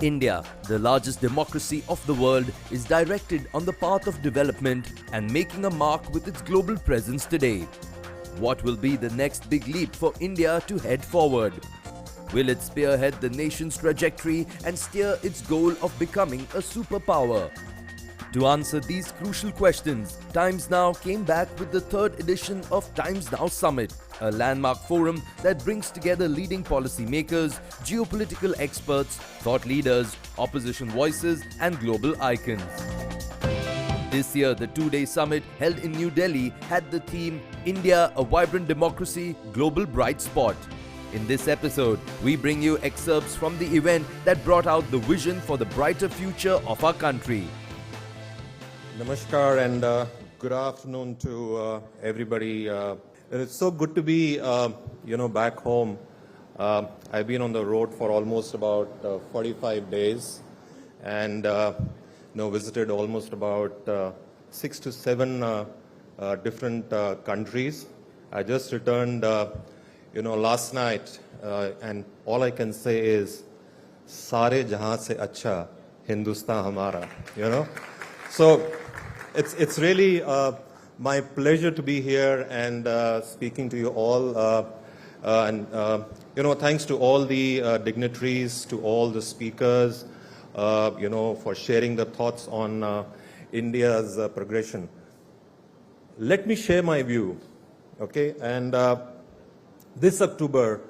India, the largest democracy of the world, is directed on the path of development and making a mark with its global presence today. What will be the next big leap for India to head forward? Will it spearhead the nation's trajectory and steer its goal of becoming a superpower? To answer these crucial questions, Times Now came back with the third edition of Times Now Summit, a landmark forum that brings together leading policymakers, geopolitical experts, thought leaders, opposition voices, and global icons. This year, the two-day summit held in New Delhi had the theme India, a Vibrant Democracy, Global Bright Spot. In this episode, we bring you excerpts from the event that brought out the vision for the brighter future of our country. Namaskar and good afternoon to everybody. It's so good to be, back home. I've been on the road for almost about 45 days and, visited almost about 6 to 7 different countries. I just returned, last night, and all I can say is, "Sare jahan se acha Hindustan hamara," So it's really my pleasure to be here and speaking to you all. Thanks to all the dignitaries, to all the speakers, for sharing the thoughts on India's progression. Let me share my view, okay? And this October,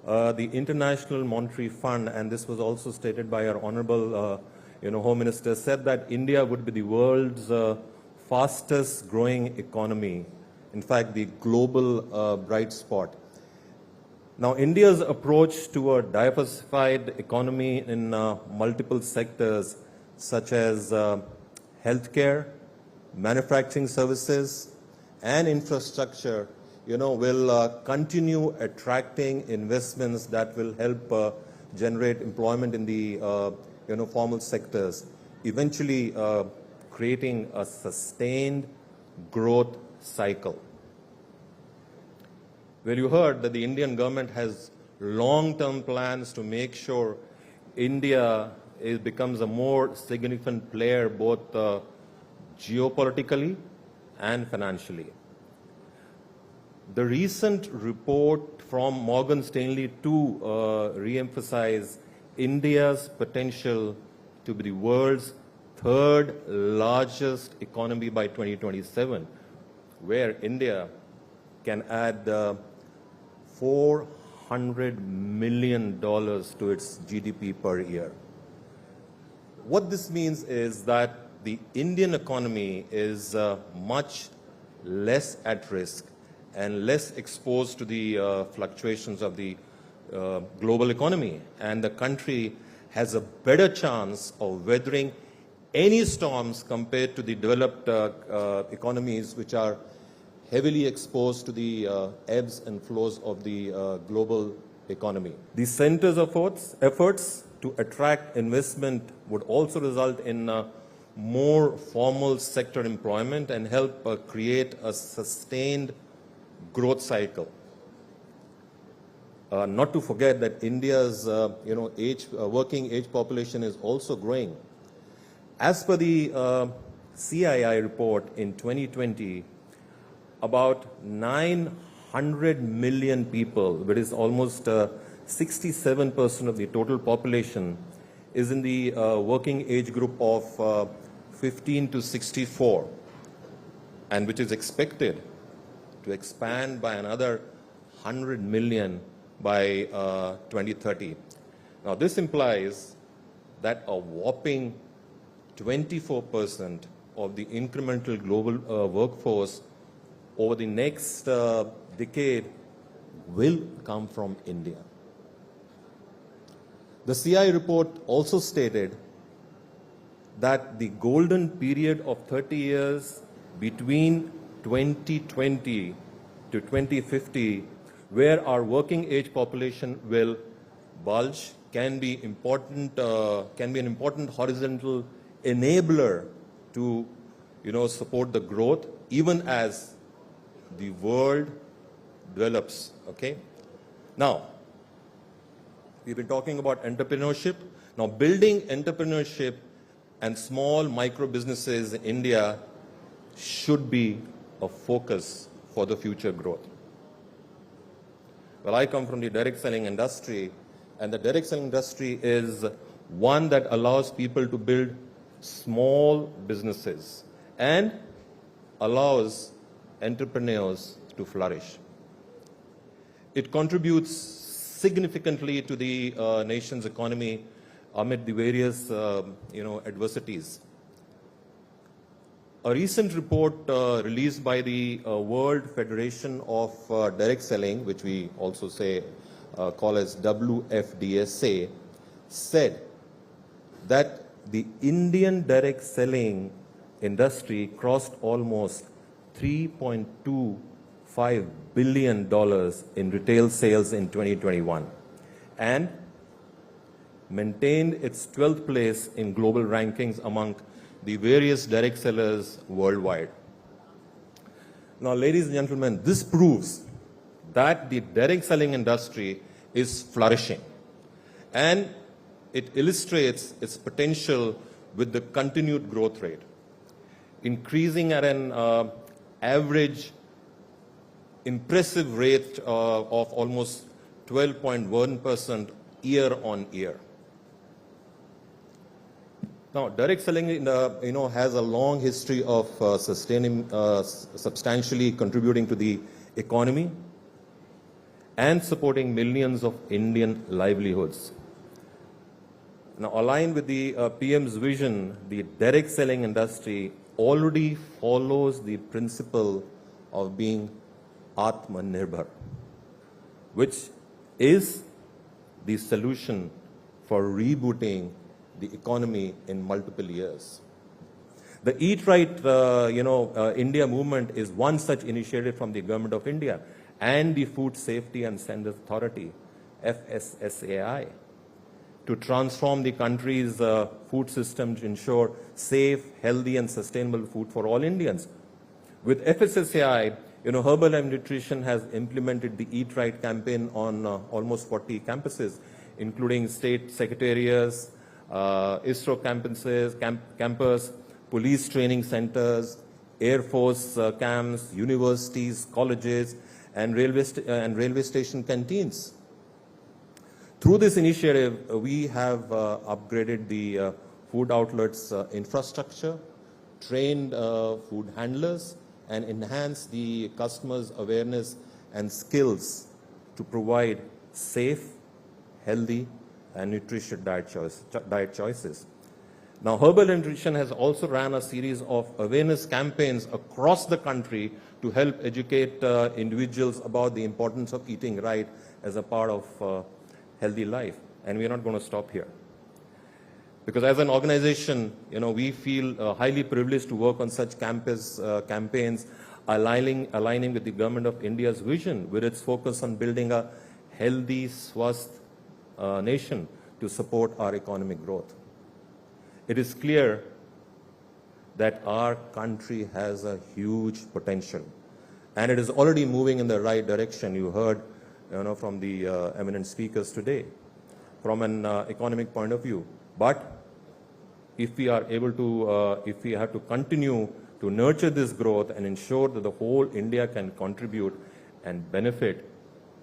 the International Monetary Fund, and this was also stated by our Honorable Home Minister, said that India would be the world's fastest growing economy. In fact, the global bright spot. Now, India's approach to a diversified economy in multiple sectors such as healthcare, manufacturing services, and infrastructure, will continue attracting investments that will help generate employment in the formal sectors, eventually creating a sustained growth cycle. Well, you heard that the Indian government has long-term plans to make sure India becomes a more significant player both geopolitically and financially. The recent report from Morgan Stanley to re-emphasize India's potential to be the world's third largest economy by 2027, where India can add $400 million to its GDP per year. What this means is that the Indian economy is much less at risk and less exposed to the fluctuations of the global economy, and the country has a better chance of weathering any storms compared to the developed economies which are heavily exposed to the ebbs and flows of the global economy. The centers of efforts to attract investment would also result in more formal sector employment and help create a sustained growth cycle. Not to forget that India's working age population is also growing. As per the CII report in 2020, about 900 million people, which is almost 67% of the total population, is in the working age group of 15 to 64, and which is expected to expand by another 100 million by 2030. Now, this implies that a whopping 24% of the incremental global workforce over the next decade will come from India. The CI report also stated that the golden period of 30 years between 2020 to 2050, where our working age population will bulge, can be an important horizontal enabler to, support the growth even as the world develops. Okay. Now, We've been talking about entrepreneurship. Now, building entrepreneurship and small micro businesses in India should be a focus for the future growth. Well, I come from the direct selling industry, and the direct selling industry is one that allows people to build small businesses and allows entrepreneurs to flourish. It contributes significantly to the nation's economy amid the various adversities. A recent report released by the World Federation of Direct Selling, which we also call as WFDSA, said that the Indian direct selling industry crossed almost $3.25 billion in retail sales in 2021 and maintained its 12th place in global rankings among the various direct sellers worldwide. Now, ladies and gentlemen, this proves that the direct selling industry is flourishing, and it illustrates its potential with the continued growth rate, increasing at an average impressive rate of almost 12.1% year on year. Now, direct selling, has a long history of substantially contributing to the economy and supporting millions of Indian livelihoods. Now, aligned with the PM's vision, the direct selling industry already follows the principle of being Atmanirbhar, which is the solution for rebooting the economy in multiple years. The Eat Right, India movement is one such initiative from the Government of India and the Food Safety and Standards Authority, FSSAI, to transform the country's food system to ensure safe, healthy, and sustainable food for all Indians. With FSSAI, Herbalife Nutrition has implemented the Eat Right campaign on almost 40 campuses, including state secretariats, ISRO campus, police training centers, Air Force camps, universities, colleges, and railway station canteens. Through this initiative, we have upgraded the food outlets infrastructure, trained food handlers, and enhanced the customers' awareness and skills to provide safe, healthy, and nutritious diet choices. Now, Herbalife Nutrition has also ran a series of awareness campaigns across the country to help educate individuals about the importance of eating right as a part of healthy life. And we're not going to stop here. Because as an organization, we feel highly privileged to work on such campaigns, aligning with the Government of India's vision, with its focus on building a healthy, swasth nation to support our economic growth. It is clear that our country has a huge potential, and it is already moving in the right direction. You heard from the eminent speakers today, from an economic point of view. But if we are able to, if we have to continue to nurture this growth and ensure that the whole India can contribute and benefit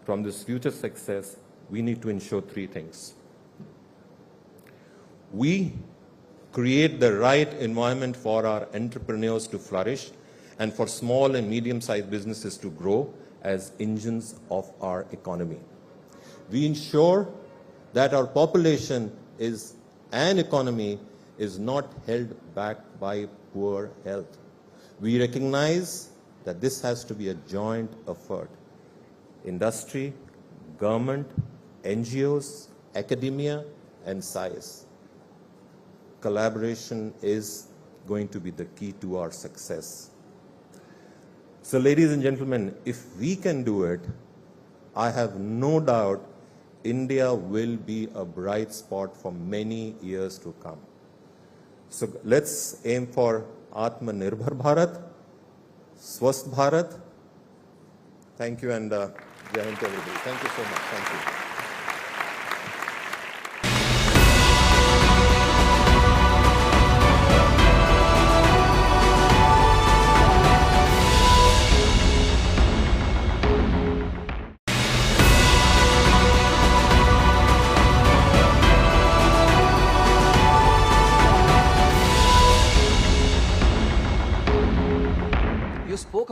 from this future success, we need to ensure three things. We create the right environment for our entrepreneurs to flourish and for small and medium-sized businesses to grow as engines of our economy. We ensure that our population and economy is not held back by poor health. We recognize that this has to be a joint effort. Industry, government, NGOs, academia, and science. Collaboration is going to be the key to our success. So, ladies and gentlemen, if we can do it, I have no doubt India will be a bright spot for many years to come. So let's aim for Atmanirbhar Bharat, Swasth Bharat. Thank you, and Jai Hind to everybody. Thank you so much. Thank you.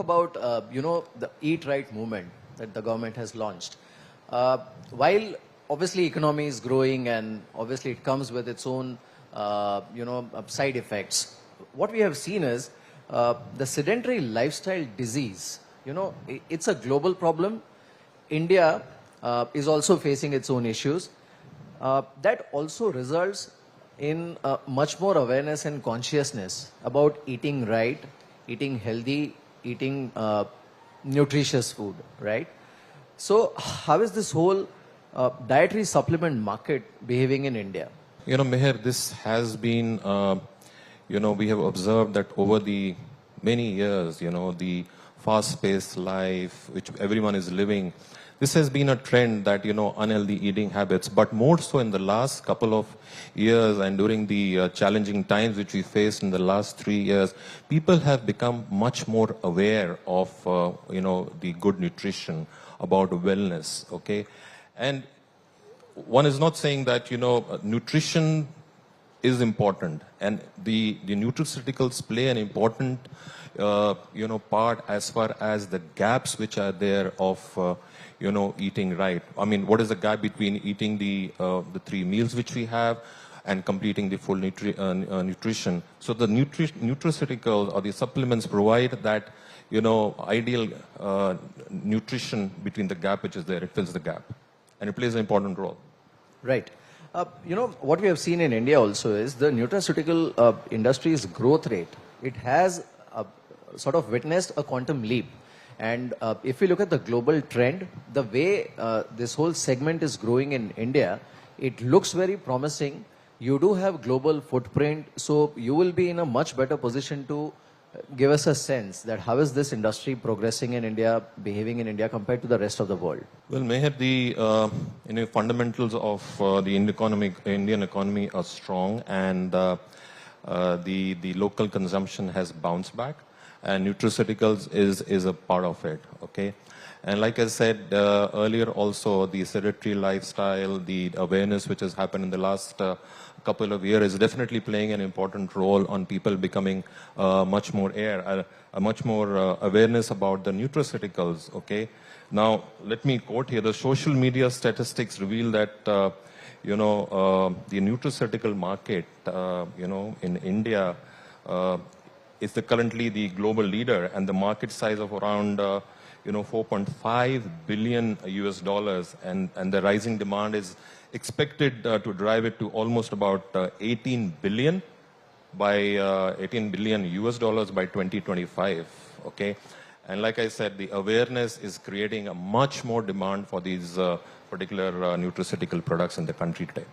about, the Eat Right movement that the government has launched. While obviously economy is growing and obviously it comes with its own, side effects, what we have seen is the sedentary lifestyle disease. It's a global problem. India is also facing its own issues. That also results in much more awareness and consciousness about eating right, eating healthy, eating nutritious food, right? So how is this whole dietary supplement market behaving in India? Meher, this has been, we have observed that over the many years, the fast-paced life which everyone is living, this has been a trend that, unhealthy eating habits, but more so in the last couple of years and during the challenging times which we faced in the last 3 years, people have become much more aware of, the good nutrition, about wellness, okay? And one is not saying that, nutrition is important, and the nutraceuticals play an important, part as far as the gaps which are there of, eating right. I mean, what is the gap between eating the 3 meals which we have and completing the full nutrition? So the nutraceuticals or the supplements provide that, ideal nutrition between the gap which is there. It fills the gap, and it plays an important role. Right. What we have seen in India also is the nutraceutical industry's growth rate. It has sort of witnessed a quantum leap. And if we look at the global trend, the way this whole segment is growing in India, it looks very promising. You do have global footprint, so you will be in a much better position to give us a sense that how is this industry progressing in India, behaving in India compared to the rest of the world? Well, Meher, the fundamentals of the Indian economy are strong, and the local consumption has bounced back, and nutraceuticals is a part of it. Okay, and like I said earlier, also the sedentary lifestyle, the awareness which has happened in the last couple of years is definitely playing an important role on people becoming much more much more awareness about the nutraceuticals. Okay, now let me quote here: the social media statistics reveal that the nutraceutical market, in India, is currently the global leader, and the market size of around 4.5 billion US dollars, and the rising demand is expected to drive it to almost about 18 billion US dollars by 2025. Okay, and like I said, the awareness is creating a much more demand for these particular nutraceutical products in the country today.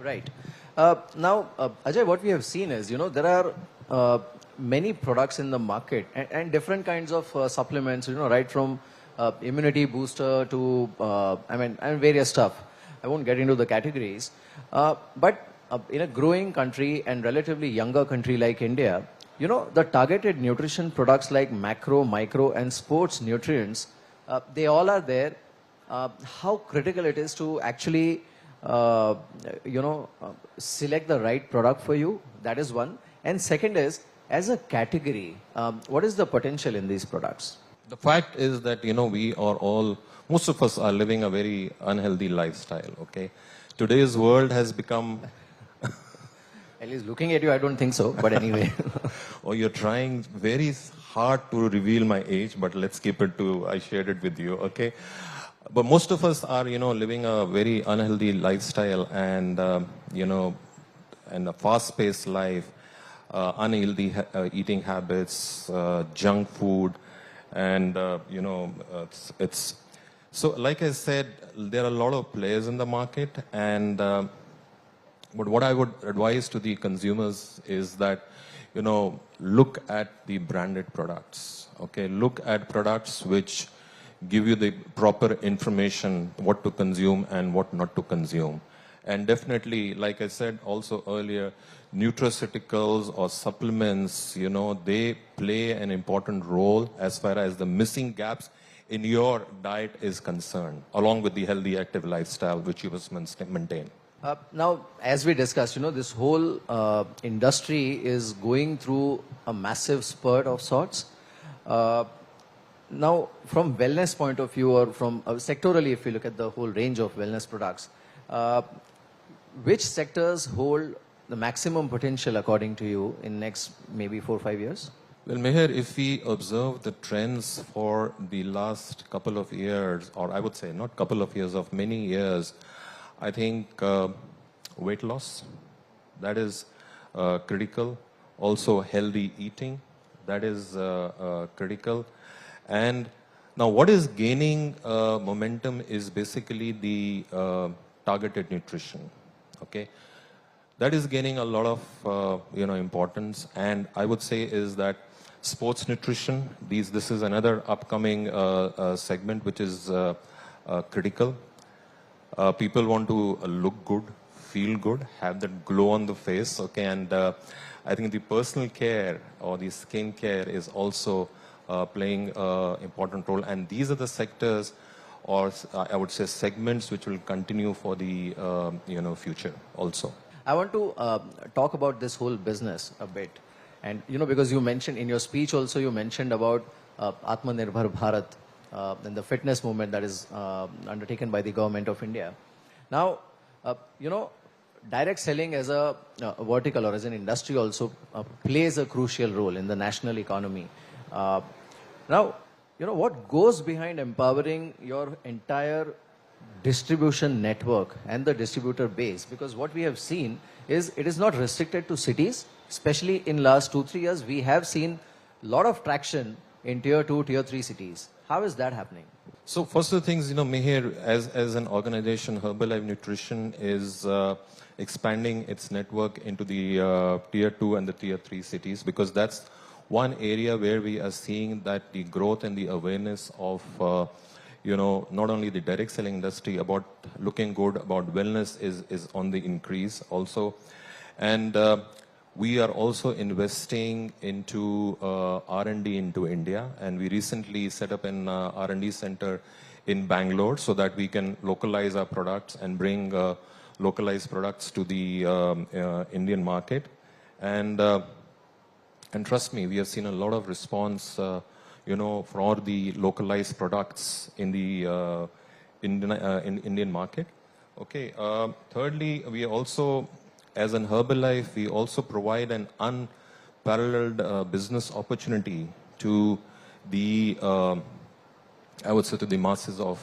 Right. Now, Ajay, what we have seen is, there are many products in the market and different kinds of supplements, right from immunity booster to, and various stuff. I won't get into the categories. But in a growing country and relatively younger country like India, the targeted nutrition products like macro, micro, and sports nutrients, they all are there. How critical it is to actually, select the right product for you. That is one. And second is, as a category, what is the potential in these products? The fact is that, most of us are living a very unhealthy lifestyle, okay? Today's world has become... At least looking at you, I don't think so, but anyway. Oh, you're trying very hard to reveal my age, but let's keep it to, I shared it with you, okay? But most of us are, living a very unhealthy lifestyle and, and a fast-paced life, unhealthy eating habits, junk food, and, it's... So, like I said, there are a lot of players in the market, and but what I would advise to the consumers is that, look at the branded products, okay? Look at products which give you the proper information, what to consume and what not to consume. And definitely, like I said also earlier, nutraceuticals or supplements, they play an important role as far as the missing gaps in your diet is concerned, along with the healthy, active lifestyle which you must maintain. Now, as we discussed, this whole industry is going through a massive spurt of sorts. Now, from wellness point of view, or from sectorally, if you look at the whole range of wellness products, uh, which sectors hold the maximum potential according to you in next maybe 4 or 5 years? Well, Meher, if we observe the trends for the last couple of years, or I would say not couple of years, of many years, I think weight loss, that is critical. Also healthy eating, that is critical. And now what is gaining momentum is basically the targeted nutrition, okay? That is gaining a lot of importance, and I would say is that sports nutrition. This is another upcoming segment which is critical. People want to look good, feel good, have that glow on the face, okay? And I think the personal care or the skin care is also playing an important role, and these are the sectors, or I would say segments, which will continue for the future also. I want to talk about this whole business a bit. And, because you mentioned in your speech also, you mentioned about Atmanirbhar Bharat and the fitness movement that is undertaken by the government of India. Now, direct selling as a vertical or as an industry also plays a crucial role in the national economy. Now, what goes behind empowering your entire distribution network and the distributor base? Because what we have seen is it is not restricted to cities, especially in last 2-3 years. We have seen a lot of traction in tier 2, tier 3 cities. How is that happening? So first of the things, Mihir, as an organization, Herbalife Nutrition is expanding its network into the tier 2 and the tier 3 cities, because that's one area where we are seeing that the growth and the awareness of not only the direct selling industry about looking good, about wellness is on the increase also. And we are also investing into R&D into India, and we recently set up an R&D center in Bangalore so that we can localize our products and bring localized products to the Indian market. And trust me, we have seen a lot of response for the localized products in the Indian market. Okay. Thirdly, we also, as an Herbalife, we also provide an unparalleled business opportunity to the, I would say, to the masses of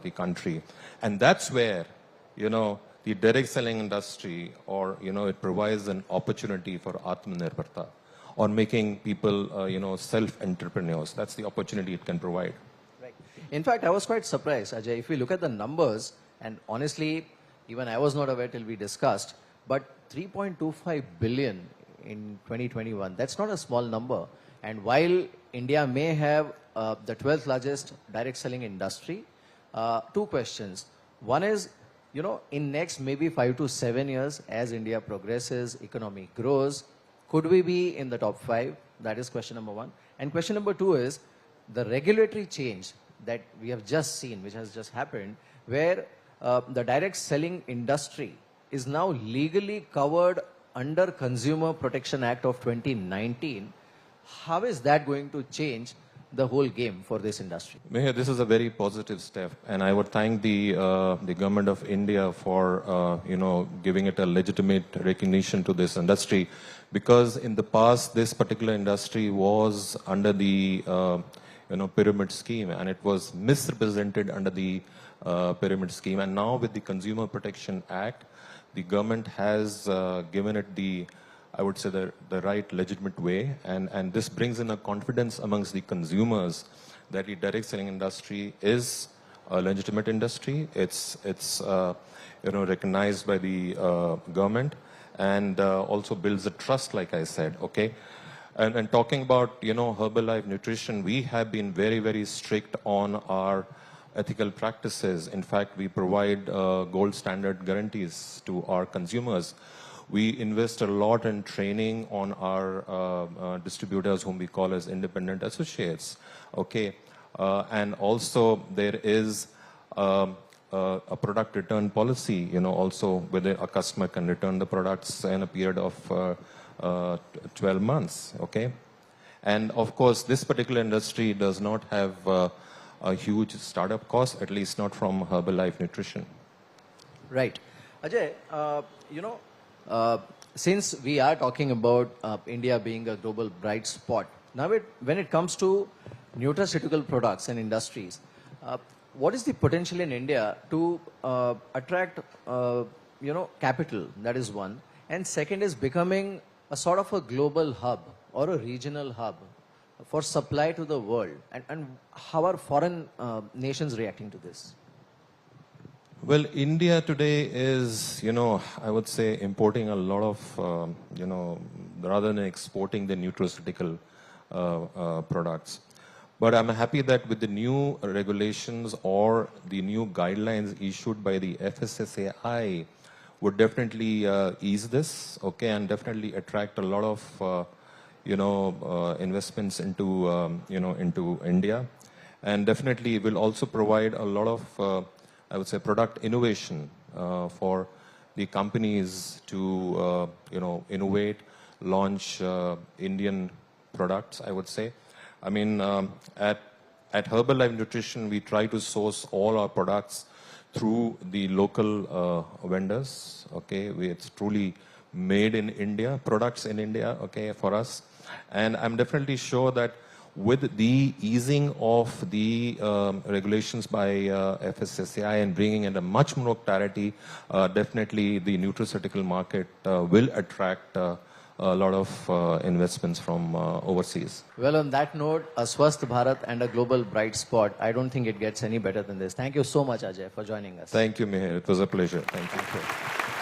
the country. And that's where, the direct selling industry, or, it provides an opportunity for Atmanirbharta, or making people, self-entrepreneurs. That's the opportunity it can provide. Right. In fact, I was quite surprised, Ajay. If we look at the numbers, and honestly, even I was not aware till we discussed, but 3.25 billion in 2021, that's not a small number. And while India may have the 12th largest direct selling industry, two questions. One is, in next maybe 5 to 7 years, as India progresses, economy grows, could we be in the top 5? That is question number one. And question number two is the regulatory change that we have just seen, which has just happened, where the direct selling industry is now legally covered under Consumer Protection Act of 2019. How is that going to change the whole game for this industry? Meher, this is a very positive step, and I would thank the government of India for giving it a legitimate recognition to this industry, because in the past this particular industry was under the pyramid scheme, and it was misrepresented under the pyramid scheme. And now with the Consumer Protection Act, the government has given it the, I would say, the right legitimate way, and this brings in a confidence amongst the consumers that the direct selling industry is a legitimate industry. It's recognized by the government, and also builds a trust, like I said. Okay, and talking about Herbalife Nutrition, we have been very, very strict on our ethical practices. In fact, we provide gold standard guarantees to our consumers. We invest a lot in training on our distributors, whom we call as independent associates. Okay, and also there is a product return policy. Also whether a customer can return the products in a period of 12 months. Okay, And of course, this particular industry does not have a huge startup cost, at least not from Herbalife Nutrition. Right. Ajay, since we are talking about India being a global bright spot, now when it comes to nutraceutical products and industries, what is the potential in India to attract, capital? That is one. And second is becoming a sort of a global hub or a regional hub for supply to the world. And how are foreign nations reacting to this? Well, India today is, I would say importing a lot of, rather than exporting the nutraceutical products. But I'm happy that with the new regulations or the new guidelines issued by the FSSAI would definitely ease this, okay, and definitely attract a lot of, investments into, into India. And definitely will also provide a lot of, I would say, product innovation for the companies to, innovate, launch Indian products, I would say. I mean, at Herbalife Nutrition, we try to source all our products through the local vendors, okay? It's truly made in India, products in India, okay, for us. And I'm definitely sure that with the easing of the regulations by FSSAI and bringing in a much more clarity, definitely the nutraceutical market will attract a lot of investments from overseas. Well, on that note, a Swasth Bharat and a global bright spot, I don't think it gets any better than this. Thank you so much, Ajay, for joining us. Thank you, Meher. It was a pleasure. Thank you.